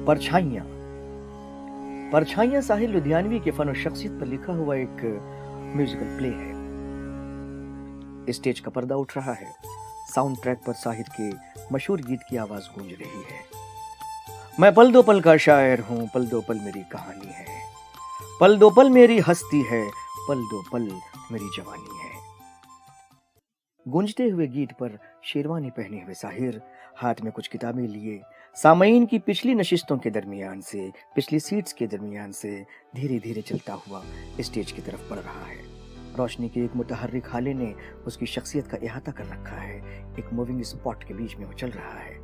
परछाइयाँ। परछाइयाँ साहिर लुधियानवी के फन और शख्सियत पर लिखा हुआ एक म्यूजिकल प्ले है। स्टेज का पर्दा उठ रहा है। साउंड ट्रैक पर साहिर के मशहूर गीत की आवाज गूंज रही है। मैं पल दो पल का शायर हूँ, पल दो पल मेरी कहानी है, पल दो पल मेरी हस्ती है, पल दो पल मेरी जवानी है। गूंजते हुए गीत पर शेरवानी पहने हुए साहिर हाथ में कुछ किताबें लिए सामईन की पिछली नशिस्तों के दरमियान से, पिछली सीट्स के दरमियान से धीरे धीरे चलता हुआ स्टेज की तरफ बढ़ रहा है। रोशनी के एक मुतहर्रिक हाले ने उसकी शख्सियत का इहाता कर रखा है। एक मूविंग स्पॉट के बीच में वो चल रहा है।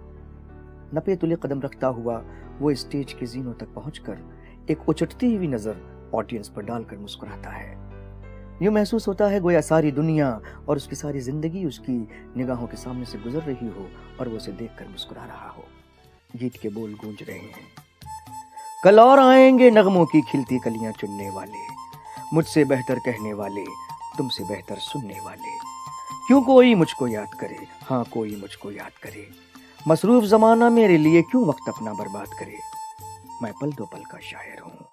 नपे तुले कदम रखता हुआ वो स्टेज के जीनों तक पहुंचकर एक उचटती हुई नजर ऑडियंस पर डालकर मुस्कुराता है। यूं महसूस होता है गोया सारी दुनिया और उसकी सारी जिंदगी उसकी निगाहों के सामने से गुजर रही हो और वो उसे देखकर मुस्कुरा रहा हो। गीत के बोल गूंज रहे हैं। कल और आएंगे नगमों की खिलती कलियां चुनने वाले, मुझसे बेहतर कहने वाले, तुमसे बेहतर सुनने वाले। क्यों कोई मुझको याद करे, हाँ कोई मुझको याद करे। मसरूफ जमाना मेरे लिए क्यों वक्त अपना बर्बाद करे। मैं पल दो पल का शायर हूं।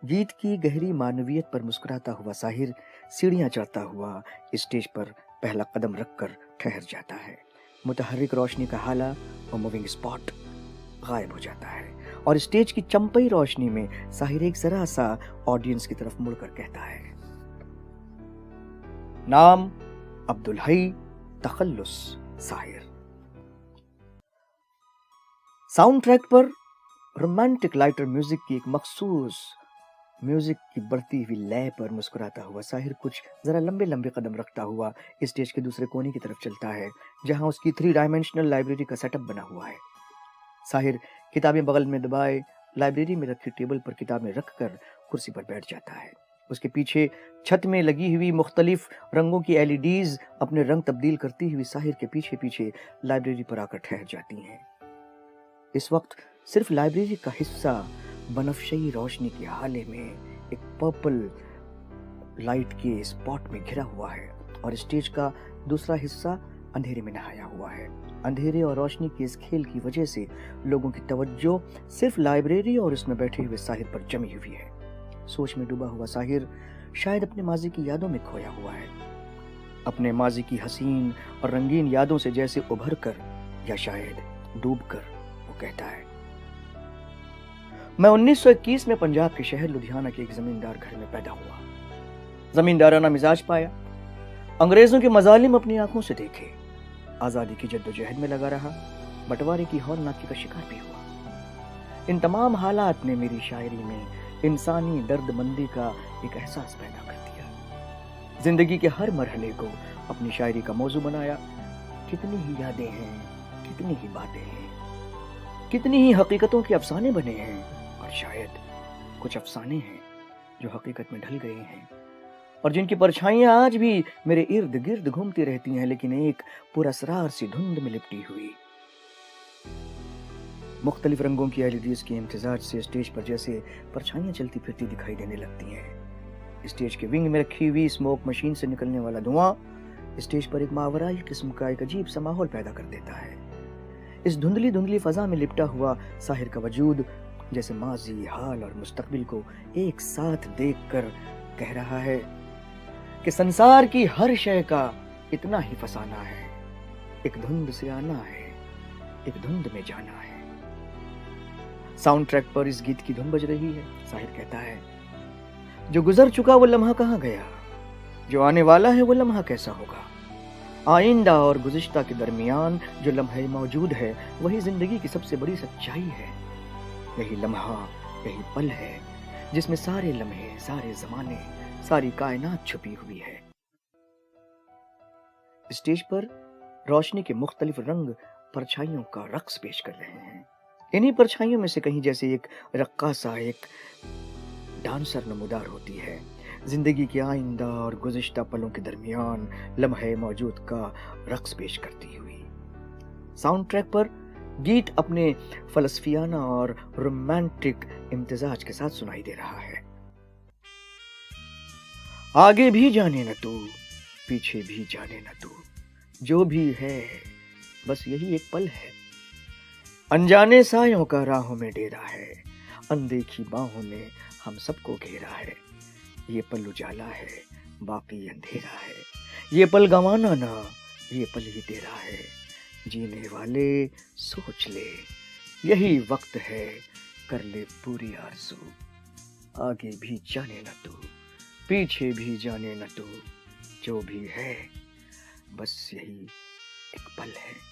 गीत की गहरी मानवियत पर मुस्कुराता हुआ साहिर सीढ़ियां चढ़ता हुआ स्टेज पर पहला कदम रखकर ठहर जाता है। मुतहर्रिक रोशनी का हाला और मूविंग स्पॉट गायब हो जाता है और स्टेज की चंपई रोशनी में साहिर एक जरा सा ऑडियंस की तरफ मुड़कर कहता है, नाम अब्दुल हई, तखल्लुस साहिर। साउंड ट्रैक पर रोमांटिक लाइटर म्यूजिक की एक मखसूस म्यूजिक की बढ़ती हुई लय पर मुस्कुराता हुआ साहिर कुछ जरा लंबे लंबे कदम रखता हुआ स्टेज के दूसरे कोने की तरफ चलता है, जहां उसकी 3 डायमेंशनल लाइब्रेरी का सेटअप बना हुआ है। साहिर किताबें बगल में दबाए लाइब्रेरी में रखी टेबल पर किताबें रखकर कुर्सी पर बैठ जाता है। उसके पीछे छत में लगी हुई मुख्तलिफ रंगों की LEDs अपने रंग तब्दील करती हुई साहिर के पीछे पीछे लाइब्रेरी पर आकर ठहर जाती हैं। इस वक्त सिर्फ लाइब्रेरी का हिस्सा बनफशई रोशनी के हाले में एक पर्पल लाइट के स्पॉट में घिरा हुआ है और स्टेज का दूसरा हिस्सा अंधेरे में नहाया हुआ है। अंधेरे और रोशनी के इस खेल की वजह से लोगों की तवज्जो सिर्फ लाइब्रेरी और उसमें बैठे हुए साहिर पर जमी हुई है। सोच में डूबा हुआ साहिर शायद अपने माजी की यादों में खोया हुआ है, अपने माजी की हसीन और रंगीन यादों से जैसे उभर कर या शायद डूब कर वो कहता है, मैं 1921 में पंजाब के शहर लुधियाना के एक जमींदार घर में पैदा हुआ। जमींदाराना मिजाज पाया, अंग्रेजों के मजालिम अपनी आंखों से देखे, आजादी की जद्दोजहद में लगा रहा, बंटवारे की हौलनाकी का शिकार भी हुआ। इन तमाम हालात ने मेरी शायरी में इंसानी दर्द-मंदी का एक एहसास पैदा कर दिया। जिंदगी के हर मरहले को अपनी शायरी का मौजू बनाया। कितनी ही यादें हैं, कितनी ही बातें हैं, कितनी ही हकीकतों के अफसाने बने हैं और शायद कुछ अफसाने हैं जो हकीकत में ढल गए हैं और जिनकी परछाइयां आज भी मेरे इर्द गिर्द घूमती रहती हैं, लेकिन एक पुरअसरार सी धुंध में लिपटी हुई। मुख्तलिफ रंगों की LEDs के इम्तिजाज से स्टेज पर जैसे परछाइयां चलती फिरती दिखाई देने लगती हैं। स्टेज के विंग में रखी हुई स्मोक मशीन से निकलने वाला धुआं स्टेज पर एक मावराई किस्म का एक अजीब सा माहौल पैदा कर देता है। इस धुंधली धुंधली फजा में लिपटा हुआ साहिर का वजूद जैसे माजी, हाल और मुस्तकबिल को एक साथ देखकर कह रहा है कि संसार की हर शय का इतना ही फसाना है, एक धुंध से आना है, एक धुंध में जाना है। साउंड ट्रैक पर इस गीत की धुन बज रही है। साहिर कहता है, जो गुजर चुका वो लम्हा कहाँ गया, जो आने वाला है वो लम्हा कैसा होगा। आइंदा और गुज़िश्ता के दरमियान जो लम्हा मौजूद है वही जिंदगी की सबसे बड़ी सच्चाई है। यही लम्हा, यही पल है जिसमें सारे लम्हे, सारे जमाने, सारी कायनात छुपी हुई है। स्टेज पर रोशनी के मुख्तलिफ रंग परछाइयों का रक्स पेश कर रहे हैं। इन्हीं परछाइयों में से कहीं जैसे एक रक्कासा, एक डांसर नमूदार होती है। जिंदगी के आइंदा और गुज़िश्ता पलों के दरमियान लम्हे मौजूद का रक्स पेश करती हुई। साउंड ट्रैक पर गीत अपने फलसफियाना और रोमांटिक इम्तिजाज के साथ सुनाई दे रहा है। आगे भी जाने न तू, पीछे भी जाने न तू, जो भी है बस यही एक पल है। अनजाने सायों का राहों में डेरा है, अनदेखी बाहों ने हम सबको घेरा है। ये पल उजाला है, बाकी अंधेरा है। ये पल गंवाना ना, ये पल ही तेरा है। जीने वाले सोच ले, यही वक्त है, कर ले पूरी आरज़ू। आगे भी जाने न तू, पीछे भी जाने न तू, जो भी है बस यही एक पल है।